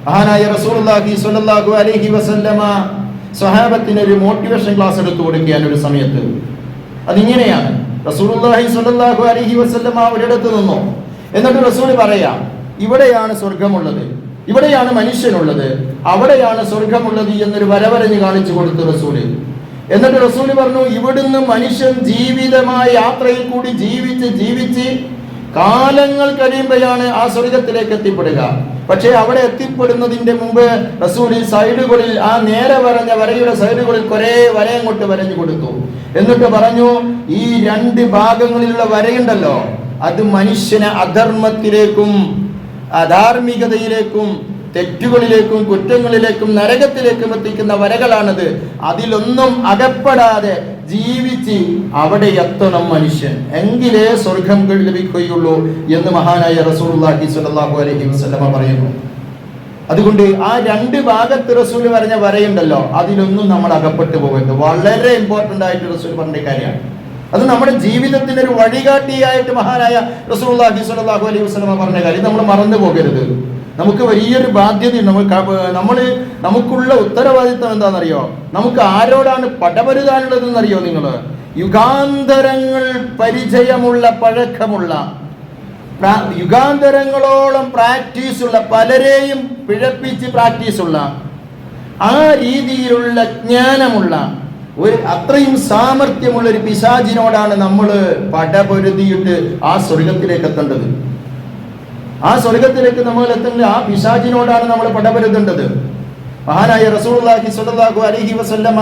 മഹാനായ റസൂലുള്ളാഹി സ്വല്ലല്ലാഹു അലൈഹി വസല്ലമ സ്വഹാബത്തിന് ഒരു മോട്ടിവേഷൻ ക്ലാസ് എടുത്തു കൊടുക്കുകയാണ് ഒരു സമയത്ത്. അതിങ്ങനെയാണ്, റസൂലുള്ളാഹി സ്വല്ലല്ലാഹു അലൈഹി വസല്ലമ ഒരിടത്ത് നിന്നു. എന്നിട്ട് റസൂൽ പറയാം, ഇവിടെയാണ് സ്വർഗമുള്ളത്, ഇവിടെയാണ് മനുഷ്യനുള്ളത്, അവിടെയാണ് സ്വർഗമുള്ളത് എന്നൊരു വരവരഞ്ഞ് കാണിച്ചു കൊടുത്തു റസൂല്. എന്നിട്ട് റസൂല് പറഞ്ഞു, ഇവിടുന്ന് മനുഷ്യൻ ജീവിതമായ യാത്രയിൽ കൂടി ജീവിച്ച് കാലങ്ങൾ കഴിയുമ്പോഴാണ് ആ സ്വർഗത്തിലേക്ക് എത്തിപ്പെടുക. പക്ഷേ അവിടെ എത്തിപ്പെടുന്നതിന്റെ മുമ്പ് റസൂല് സൈഡുകളിൽ, ആ നേരെ വരഞ്ഞ വരയുടെ സൈഡുകളിൽ കുറെ വര അങ്ങോട്ട് വരഞ്ഞു കൊടുത്തു. എന്നിട്ട് പറഞ്ഞു, ഈ രണ്ട് ഭാഗങ്ങളിലുള്ള വരയുണ്ടല്ലോ, അത് മനുഷ്യനെ അധർമ്മത്തിലേക്കും അധാർമികതയിലേക്കും തെറ്റുകളിലേക്കും കുറ്റങ്ങളിലേക്കും നരകത്തിലേക്കും എത്തിക്കുന്ന വരകളാണത്. അതിലൊന്നും അകപ്പെടാതെ ജീവിച്ച് അവിടെ എത്തണം മനുഷ്യൻ, എങ്കിലേ സ്വർഗം ലഭിക്കുകയുള്ളൂ എന്ന് മഹാനായ റസൂലുള്ളാഹി സ്വല്ലല്ലാഹു അലൈഹി വസല്ലമ പറയുന്നു. അതുകൊണ്ട് ആ രണ്ട് ഭാഗത്ത് റസൂൽ പറഞ്ഞ വരയുണ്ടല്ലോ, അതിലൊന്നും നമ്മൾ അകപ്പെട്ടു പോകരുത്. വളരെ ഇമ്പോർട്ടന്റ് ആയിട്ട് റസൂൽ പറഞ്ഞ കാര്യമാണ്. അത് നമ്മുടെ ജീവിതത്തിന് ഒരു വഴികാട്ടിയായിട്ട് മഹാനായ റസൂലുള്ളാഹി സ്വല്ലല്ലാഹു അലൈഹി വസല്ലമ പറഞ്ഞ കാര്യം നമ്മൾ മറന്നു പോകരുത്. നമുക്ക് വലിയൊരു ബാധ്യതയുണ്ട്. നമുക്കുള്ള ഉത്തരവാദിത്വം എന്താണെന്നറിയോ? നമുക്ക് ആരോടാണ് പടപരുതാനുള്ളതെന്നറിയോ നിങ്ങൾ? യുഗാന്തരങ്ങൾ പരിചയമുള്ള, പഴക്കമുള്ള, യുഗാന്തരങ്ങളോളം പ്രാക്ടീസുള്ള, പലരെയും പിഴപ്പിച്ച് പ്രാക്ടീസുള്ള, ആ രീതിയിലുള്ള ജ്ഞാനമുള്ള അത്രയും സാമർഥ്യമുള്ള ഒരു പിശാചിനോടാണ് നമ്മൾ പടപൊരുതിയിട്ട് ആ സ്വർഗത്തിലേക്ക് എത്തേണ്ടത്. ആ സ്വർഗത്തിലേക്ക് നമ്മൾ എത്തുന്നത് ആ പിശാചിനോടാണ് നമ്മൾ പടപൊരുതേണ്ടത്. മഹാനായ റസൂലുള്ളാഹി സ്വല്ലല്ലാഹു അലൈഹി വസല്ലമ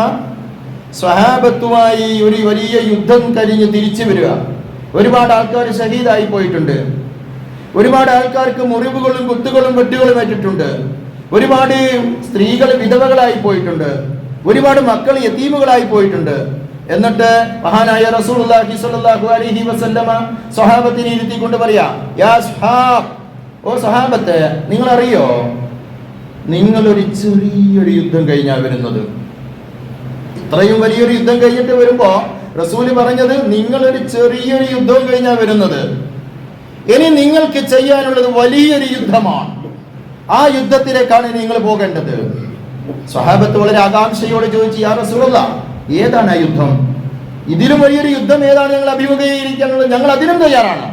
സ്വഹാബത്തുമായി ഒരു വലിയ യുദ്ധം കഴിഞ്ഞ് തിരിച്ചു വരിക. ഒരുപാട് ആൾക്കാർ ഷഹീദായി പോയിട്ടുണ്ട്. ഒരുപാട് ആൾക്കാർക്ക് മുറിവുകളും കുത്തുകളും വെട്ടുകളും ഏറ്റിട്ടുണ്ട്. ഒരുപാട് സ്ത്രീകൾ വിധവകളായി പോയിട്ടുണ്ട്. ഒരുപാട് മക്കൾ യതീമുകളായി പോയിട്ടുണ്ട്. എന്നിട്ട് മഹാനായ റസൂലുള്ളാഹി സ്വല്ലല്ലാഹു അലൈഹി വസല്ലമ സ്വഹാബത്തിനെ ഇരുത്തിക്കൊണ്ട് പറയാ, യാ സ്വഹാബ്, ഓ സ്വഹാബത്തെ, നിങ്ങൾ അറിയോ, നിങ്ങളൊരു ചെറിയൊരു യുദ്ധം കഴിഞ്ഞാ വരുന്നത്. ഇത്രയും വലിയൊരു യുദ്ധം കഴിഞ്ഞിട്ട് വരുമ്പോ റസൂല് പറഞ്ഞത്, നിങ്ങളൊരു ചെറിയൊരു യുദ്ധം കഴിഞ്ഞാ വരുന്നത്. ഇനി നിങ്ങൾക്ക് ചെയ്യാനുള്ളത് വലിയൊരു യുദ്ധമാണ്. ആ യുദ്ധത്തിലേക്കാണ് നിങ്ങൾ പോകേണ്ടത്. സ്വഹാബത്ത് വളരെ ആകാംക്ഷയോട് ചോദിച്ചു, യാ റസൂലല്ലാഹ്, ഏതാണ് ആ യുദ്ധം? ഇതിലും വലിയൊരു യുദ്ധം ഏതാണ് ഞങ്ങൾ അഭിമുഖീകരിക്കാനുള്ളത്? ഞങ്ങൾ അതിനും തയ്യാറാണ്.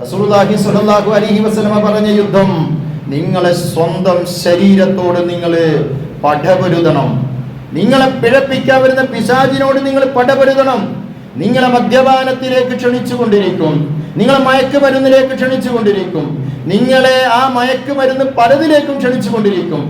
റസൂലുള്ളാഹി സ്വല്ലല്ലാഹു അലൈഹി വസല്ലമ പറഞ്ഞ യുദ്ധം, നിങ്ങളെ സ്വന്തം ശരീരത്തോട് നിങ്ങൾ പടപൊരുതണം. നിങ്ങളെ പിഴപ്പിക്കാൻ വരുന്ന പിശാചിനോട് നിങ്ങൾ പടപൊരുതണം. നിങ്ങളെ മദ്യപാനത്തിലേക്ക് ക്ഷണിച്ചുകൊണ്ടിരിക്കും, നിങ്ങളെ മയക്കുമരുന്നിലേക്ക് ക്ഷണിച്ചുകൊണ്ടിരിക്കും, നിങ്ങളെ ആ മയക്കുമരുന്ന് പലതിലേക്കും ക്ഷണിച്ചുകൊണ്ടിരിക്കും.